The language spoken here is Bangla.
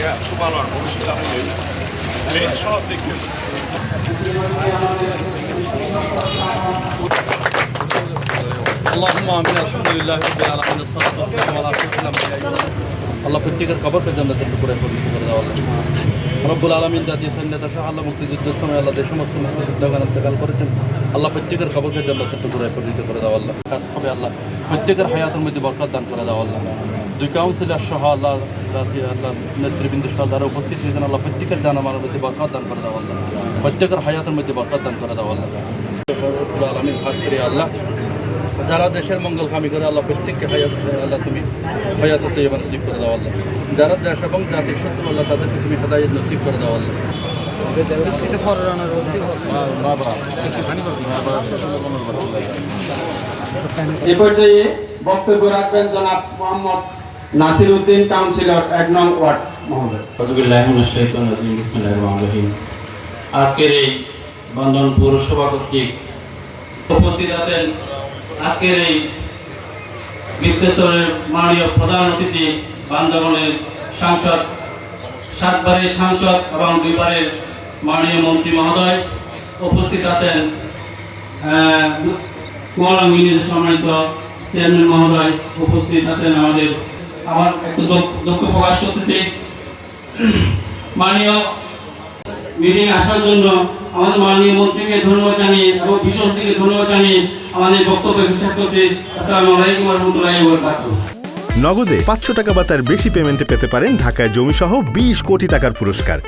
수반을 모시다는 제일 처음부터 اللهم امين الحمد لله رب العالمين الصلاه والسلام على رسول الله আল্লাহ প্রত্যেকের কবরকে জান্নাতের টুকরা করে দাও আল্লাহ রব্বুল আলামিন জাতীয় সৈন্যতা শাহ আল্লাহ মুক্তিযুদ্ধের সময় আল্লাহ যে সমস্ত মুক্তিযোদ্ধাগণ ইন্তেকাল করেছেন আল্লাহ প্রত্যেকের কবরকে জান্নাতের টুকরায় পরিণত করে দাও আল্লাহ খাস হবে আল্লাহ প্রত্যেকের হায়াতের মধ্যে বরকত দান করে দাও আল্লাহ দুই কাউন্সিলর সহ আল্লাহ আল্লাহ নেতৃবৃন্দ সহ যারা উপস্থিত হয়েছেন আল্লাহ প্রত্যেকের জানামার মধ্যে বরকত দান করে দাও আল্লাহ প্রত্যেকের হায়াতের মধ্যে বরকত দান করে দাও আল্লাহ রব্বুল আলামিন খাস করে আল্লাহ যারা দেশের মঙ্গল কামী করে আল্লাহ প্রত্যেককে হায়াত আল্লাহ তুমি হায়াত তৈয়বা নসিব করে দাও আল্লাহ যারা দেশ এবং জাতির শত্রু আল্লাহ তাদেরকে তুমি হেদায়েত নসিব করে দাও আল্লাহ এ পর্যায়ে বক্তব্য রাখবেন জনাব মোহাম্মদ নাসির উদ্দিন কাউন্সিলর 1 নং ওয়ার্ড মহোদয়। আজকের এই বন্ধন পৌরসভা কর্তৃক উপস্থিত আছেন আজকের এই বৃত্তস্তরের মাননীয় প্রধান অতিথি বান্দরবানের সাংসদ 7 বারের সাংসদ এবং 2 বারের মাননীয় মন্ত্রী মহোদয় উপস্থিত আছেন কুয়ালাং ইউনিয়নের সম্মানিত চেয়ারম্যান মহোদয় উপস্থিত আছেন আমাদের আমার একটু দুঃখ প্রকাশ করতেছি মাননীয় মিটিং আসার জন্য আমাদের মাননীয় মন্ত্রীকে ধন্যবাদ জানিয়ে এবং বিশেষ থেকে ধন্যবাদ জানিয়ে আমাদের বক্তব্য বিশ্বাস করছি। আসসালামু আলাইকুম ওয়া রাহমাতুল্লাহি ওয়া বারাকাতুহু। নগদে 500 টাকা বা তার বেশি পেমেন্টে পেতে পারেন ঢাকায় জমিসহ 20 কোটি টাকার পুরস্কার।